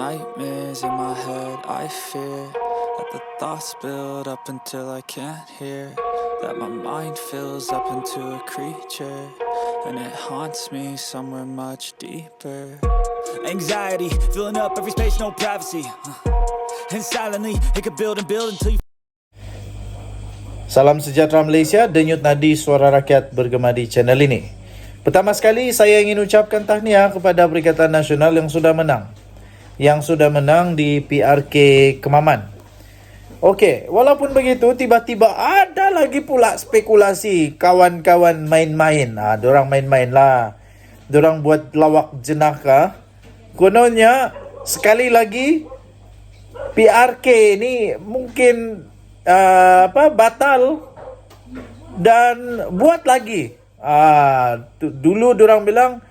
nightmares in my head, I fear that the thoughts build up until I can't hear, that my mind fills up into a creature, and it haunts me somewhere much deeper. Anxiety, filling up every space, no privacy, and silently, it could build and build until you... Salam sejahtera Malaysia, denyut nadi suara rakyat bergema di channel ini. Pertama sekali saya ingin ucapkan tahniah kepada Perikatan Nasional yang sudah menang di PRK Kemaman. Okey, walaupun begitu tiba-tiba ada lagi pula spekulasi kawan-kawan main-main. Diorang main-main lah. Diorang buat lawak jenaka. Kononnya sekali lagi PRK ni mungkin batal dan buat lagi. Dulu diorang bilang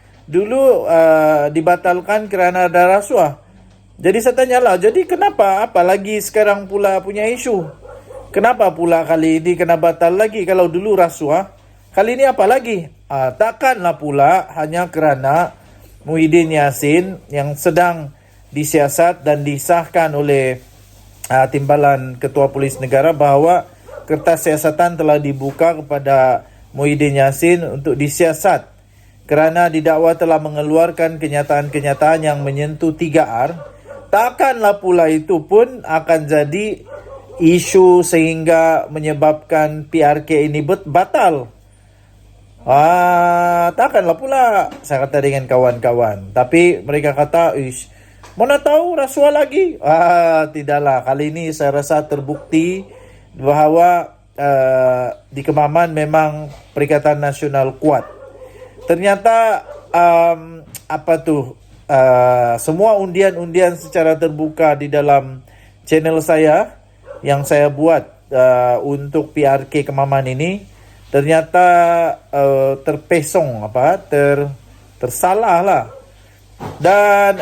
dibatalkan kerana ada rasuah. Jadi saya tanyalah, jadi kenapa apalagi sekarang pula punya isu? Kenapa pula kali ini kena batal lagi kalau dulu rasuah? Kali ini apa lagi? Takkanlah pula hanya kerana Muhyiddin Yassin yang sedang disiasat dan disahkan oleh Timbalan Ketua Polis Negara bahawa kertas siasatan telah dibuka kepada Muhyiddin Yassin untuk disiasat kerana didakwa telah mengeluarkan kenyataan-kenyataan yang menyentuh 3R. Takkanlah pula itu pun akan jadi isu sehingga menyebabkan PRK ini batal. Takkanlah pula, saya kata dengan kawan-kawan. Tapi mereka kata, mana tahu rasuah lagi? Tidaklah. Kali ini saya rasa terbukti bahawa di Kemaman memang Perikatan Nasional kuat. Ternyata semua undian-undian secara terbuka di dalam channel saya yang saya buat untuk PRK Kemaman ini ternyata terpesong tersalah lah. Dan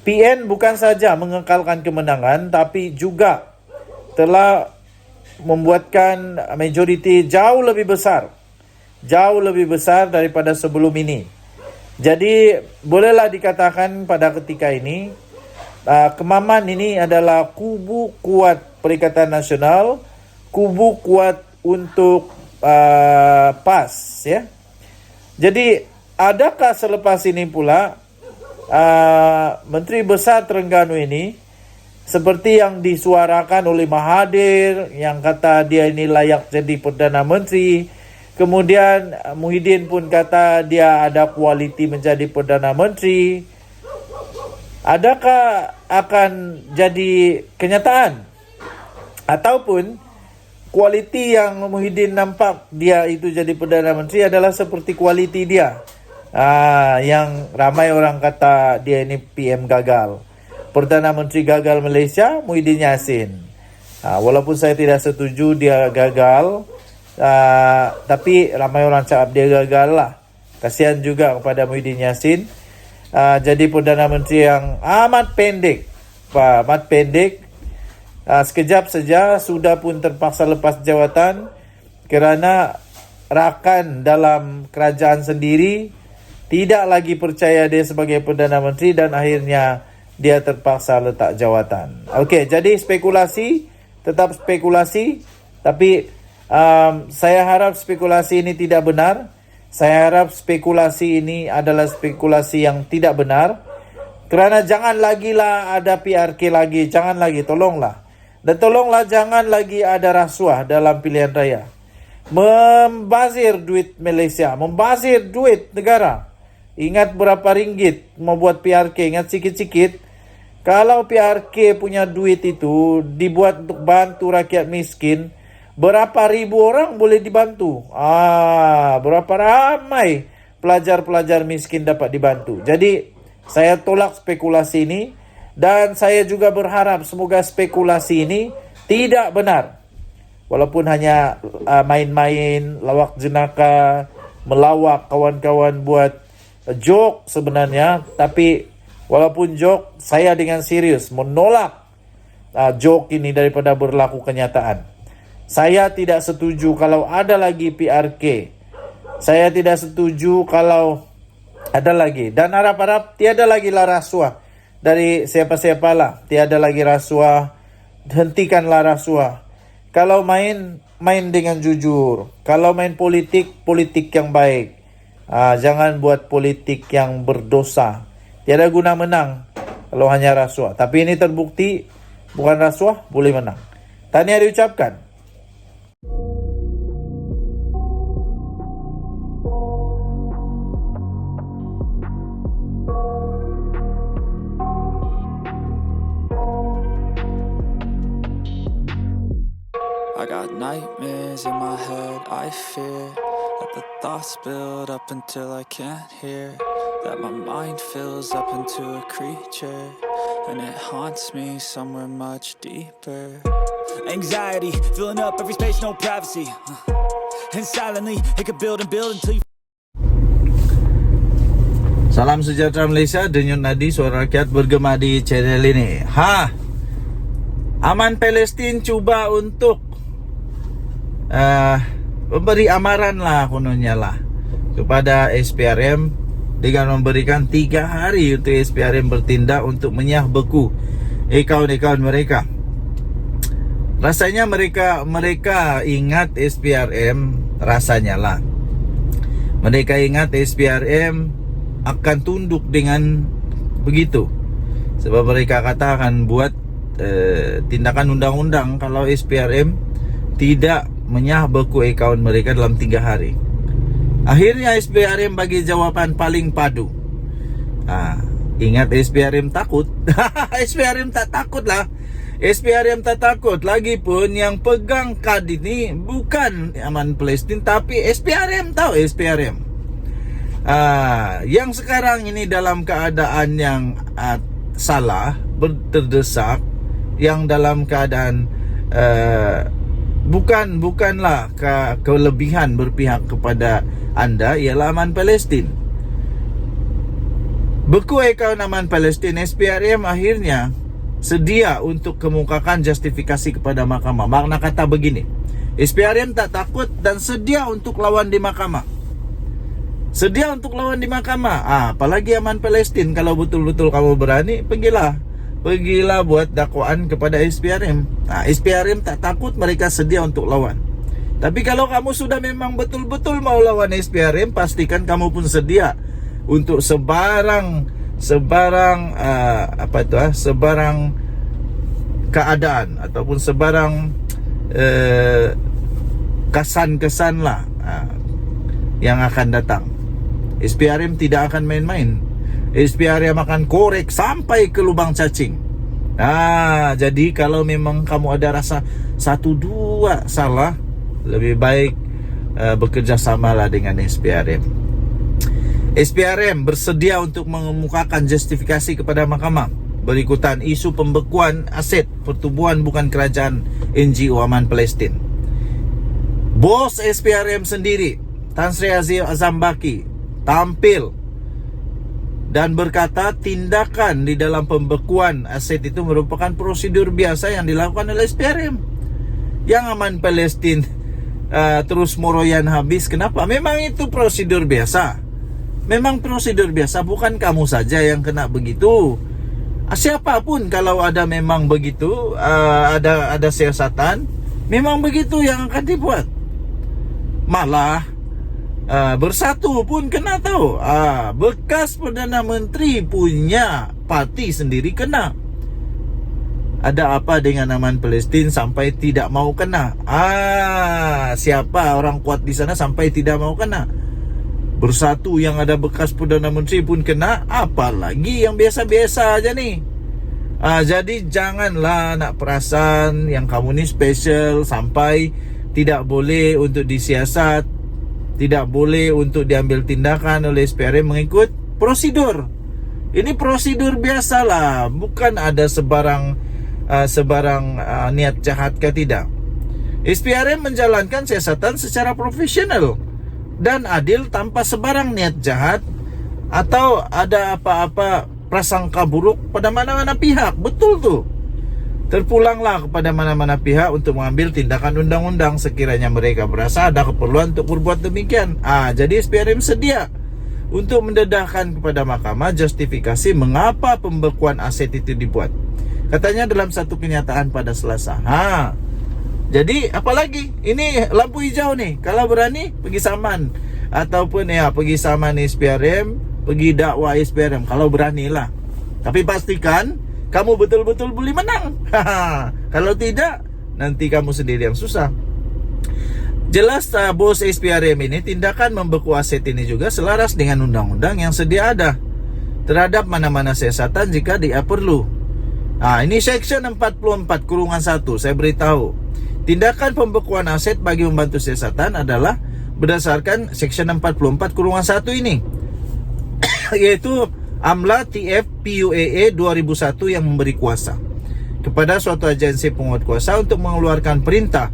PN bukan saja mengekalkan kemenangan tapi juga telah membuatkan majoriti jauh lebih besar daripada sebelum ini. Jadi bolehlah dikatakan pada ketika ini Kemaman ini adalah kubu kuat Perikatan Nasional, kubu kuat untuk PAS, ya. Jadi adakah selepas ini pula Menteri Besar Terengganu ini seperti yang disuarakan oleh Mahathir yang kata dia ini layak jadi Perdana Menteri, kemudian Muhyiddin pun kata dia ada kualiti menjadi Perdana Menteri, adakah akan jadi kenyataan ataupun kualiti yang Muhyiddin nampak dia itu jadi Perdana Menteri adalah seperti kualiti dia yang ramai orang kata dia ini PM gagal, Perdana Menteri gagal Malaysia, Muhyiddin Yassin. Walaupun saya tidak setuju dia gagal, tapi ramai orang cakap dia gagal lah. Kasihan juga kepada Muhyiddin Yassin. Jadi Perdana Menteri yang amat pendek. Sekejap saja sudah pun terpaksa lepas jawatan kerana rakan dalam kerajaan sendiri tidak lagi percaya dia sebagai Perdana Menteri dan akhirnya dia terpaksa letak jawatan. Okey, jadi spekulasi, tetap spekulasi, tapi saya harap spekulasi ini tidak benar. Saya harap spekulasi ini adalah spekulasi yang tidak benar. Kerana jangan lagi lah ada PRK lagi, jangan lagi, tolonglah. Dan tolonglah jangan lagi ada rasuah dalam pilihan raya. Membazir duit Malaysia, membazir duit negara. Ingat berapa ringgit mau buat PRK, ingat sikit-sikit. Kalau PRK punya duit itu dibuat untuk bantu rakyat miskin, berapa ribu orang boleh dibantu? Berapa ramai pelajar-pelajar miskin dapat dibantu. Jadi saya tolak spekulasi ini dan saya juga berharap semoga spekulasi ini tidak benar. Walaupun hanya main-main, lawak jenaka, melawak kawan-kawan buat joke sebenarnya, tapi walaupun joke, saya dengan serius menolak joke ini daripada berlaku kenyataan. Saya tidak setuju kalau ada lagi PRK. Saya tidak setuju kalau ada lagi. Dan harap-harap tiada lagi lah rasuah dari siapa-siapalah. Tiada lagi rasuah. Hentikanlah rasuah. Kalau main dengan jujur. Kalau main politik yang baik. Jangan buat politik yang berdosa. Tiada guna menang kalau hanya rasuah. Tapi ini terbukti bukan rasuah, boleh menang. Tahniah diucapkan. I got nightmares in my head, I fear that the thoughts build up until I can't hear, that my mind fills up into a creature, and it haunts me somewhere much deeper. Anxiety, filling up every space, no privacy. And silently, it could build and build until you... Salam sejahtera Malaysia, denyut nadi suara rakyat bergema di channel ini. Aman Palestin cuba untuk memberi amaran lah kononnya lah kepada SPRM dengan memberikan 3 hari untuk SPRM bertindak untuk menyah beku akaun-akaun mereka. Rasanya mereka ingat SPRM, rasanya lah mereka ingat SPRM akan tunduk dengan begitu, sebab mereka kata akan buat tindakan undang-undang kalau SPRM tidak menyah beku akaun mereka dalam 3 hari. Akhirnya SPRM bagi jawapan paling padu. Ingat SPRM takut? SPRM tak takut lah. SPRM tak takut. Lagipun yang pegang kad ini bukan Aman Palestin, tapi SPRM. Tahu SPRM? Yang sekarang ini dalam keadaan yang salah, terdesak, yang dalam keadaan bukanlah kelebihan berpihak kepada anda, ialah Aman Palestin. Beku akaun Aman Palestin, SPRM akhirnya sedia untuk kemukakan justifikasi kepada mahkamah. Makna kata begini, SPRM tak takut dan sedia untuk lawan di mahkamah. Sedia untuk lawan di mahkamah. Apalagi Aman Palestin, kalau betul-betul kamu berani, pergilah buat dakwaan kepada SPRM. SPRM tak takut, mereka sedia untuk lawan. Tapi kalau kamu sudah memang betul-betul mau lawan SPRM, pastikan kamu pun sedia untuk sebarang keadaan ataupun sebarang kesan-kesan lah yang akan datang. SPRM tidak akan main-main. SPRM akan korek sampai ke lubang cacing. Jadi kalau memang kamu ada rasa 1-2 salah, lebih baik bekerjasamalah dengan SPRM. SPRM bersedia untuk mengemukakan justifikasi kepada mahkamah berikutan isu pembekuan aset pertubuhan bukan kerajaan NGO Aman Palestin. Bos SPRM sendiri, Tan Sri Azam Baki, tampil dan berkata tindakan di dalam pembekuan aset itu merupakan prosedur biasa yang dilakukan oleh SPRM. Yang Aman Palestin terus moroyan habis. Kenapa? Memang itu prosedur biasa. Memang prosedur biasa, bukan kamu saja yang kena begitu. Siapapun kalau ada memang begitu, ada siasatan, memang begitu yang akan dibuat. Malah Bersatu pun kena tahu. Bekas Perdana Menteri punya parti sendiri kena. Ada apa dengan Aman Palestin sampai tidak mau kena? Siapa orang kuat di sana sampai tidak mau kena? Bersatu yang ada bekas Perdana Menteri pun kena, apalagi yang biasa-biasa aja nih. Jadi janganlah nak perasan yang kamu ni special sampai tidak boleh untuk disiasat, tidak boleh untuk diambil tindakan oleh SPRM mengikut prosedur. Ini prosedur biasalah, bukan ada sebarang niat jahat ke tidak. SPRM menjalankan siasatan secara profesional dan adil tanpa sebarang niat jahat atau ada apa-apa prasangka buruk pada mana-mana pihak. Betul tuh. Terpulanglah kepada mana-mana pihak untuk mengambil tindakan undang-undang sekiranya mereka berasa ada keperluan untuk berbuat demikian. Jadi SPRM sedia untuk mendedahkan kepada mahkamah justifikasi mengapa pembekuan aset itu dibuat. Katanya dalam satu kenyataan pada Selasa. Jadi apalagi? Ini lampu hijau nih. Kalau berani pergi saman ataupun pergi saman SPRM, pergi dakwa SPRM kalau beranilah. Tapi pastikan kamu betul-betul boleh menang. Kalau tidak, nanti kamu sendiri yang susah. Jelas bos SPRM ini tindakan membeku aset ini juga selaras dengan undang-undang yang sedia ada terhadap mana-mana siasatan jika dia perlu. Ini Section 44(1) saya beritahu. Tindakan pembekuan aset bagi membantu siasatan adalah berdasarkan Section 44(1) ini. Yaitu AMLA TF PUAA 2001 yang memberi kuasa kepada suatu agensi penguat kuasa untuk mengeluarkan perintah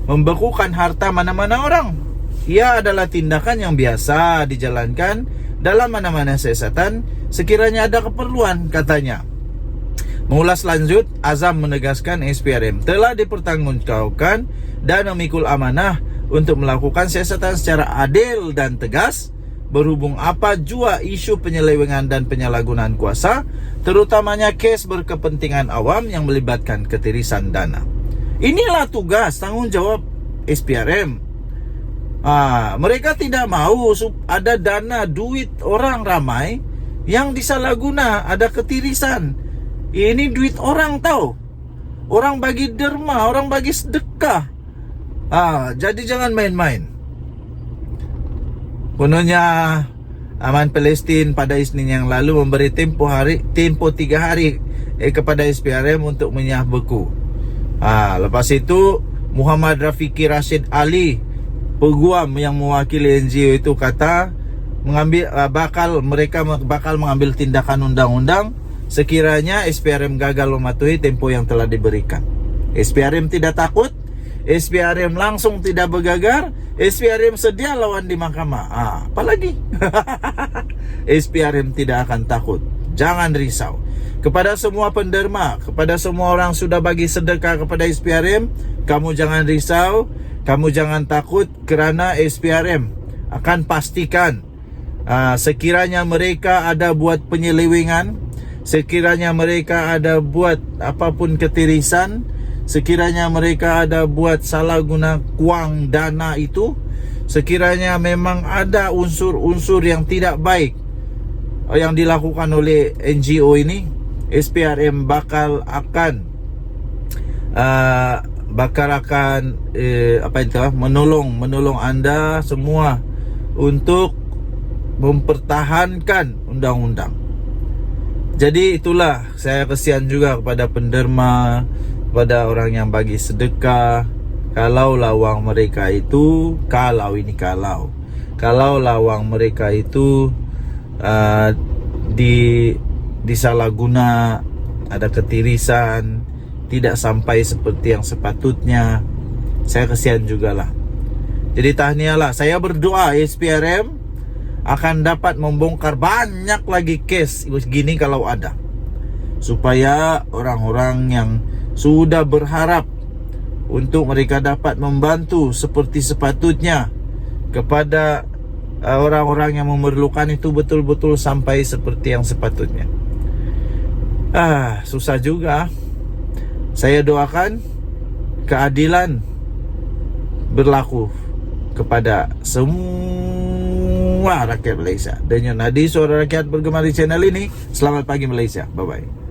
membekukan harta mana-mana orang. Ia adalah tindakan yang biasa dijalankan dalam mana-mana siasatan sekiranya ada keperluan, katanya. Mengulas lanjut, Azam menegaskan SPRM telah dipertanggungjawabkan dan memikul amanah untuk melakukan siasatan secara adil dan tegas berhubung apa jua isu penyelewengan dan penyalahgunaan kuasa, terutamanya kes berkepentingan awam yang melibatkan ketirisan dana. Inilah tugas tanggung jawab SPRM. Mereka tidak mau ada dana duit orang ramai yang disalahguna, ada ketirisan. Ini duit orang tahu. Orang bagi derma, orang bagi sedekah. Jadi jangan main-main. Kononnya Aman Palestin pada Isnin yang lalu memberi tempo 3 hari kepada SPRM untuk menyah beku. Lepas itu Muhammad Rafiqi Rashid Ali, peguam yang mewakili NGO itu, kata mereka bakal mengambil tindakan undang-undang sekiranya SPRM gagal mematuhi tempo yang telah diberikan. SPRM tidak takut, SPRM langsung tidak bergagar, SPRM sedia lawan di mahkamah. Apalagi SPRM tidak akan takut. Jangan risau. Kepada semua penderma, kepada semua orang sudah bagi sedekah kepada SPRM, kamu jangan risau, kamu jangan takut, kerana SPRM akan pastikan sekiranya mereka ada buat penyelewengan, sekiranya mereka ada buat apapun ketirisan, sekiranya mereka ada buat salah guna wang dana itu, sekiranya memang ada unsur-unsur yang tidak baik yang dilakukan oleh NGO ini, SPRM bakal akan menolong anda semua untuk mempertahankan undang-undang. Jadi itulah, saya kesian juga kepada penderma, kepada orang yang bagi sedekah. Kalau lawang mereka itu, kalau lawang mereka itu disalahguna, ada ketirisan, tidak sampai seperti yang sepatutnya, saya kesian jugalah. Jadi tahniahlah, saya berdoa SPRM akan dapat membongkar banyak lagi kes gini kalau ada, supaya orang-orang yang sudah berharap untuk mereka dapat membantu seperti sepatutnya kepada orang-orang yang memerlukan itu betul-betul sampai seperti yang sepatutnya. Susah juga. Saya doakan keadilan berlaku kepada semua rakyat Malaysia. Dan Nadi, suara rakyat bergema di channel ini. Selamat pagi Malaysia. Bye-bye.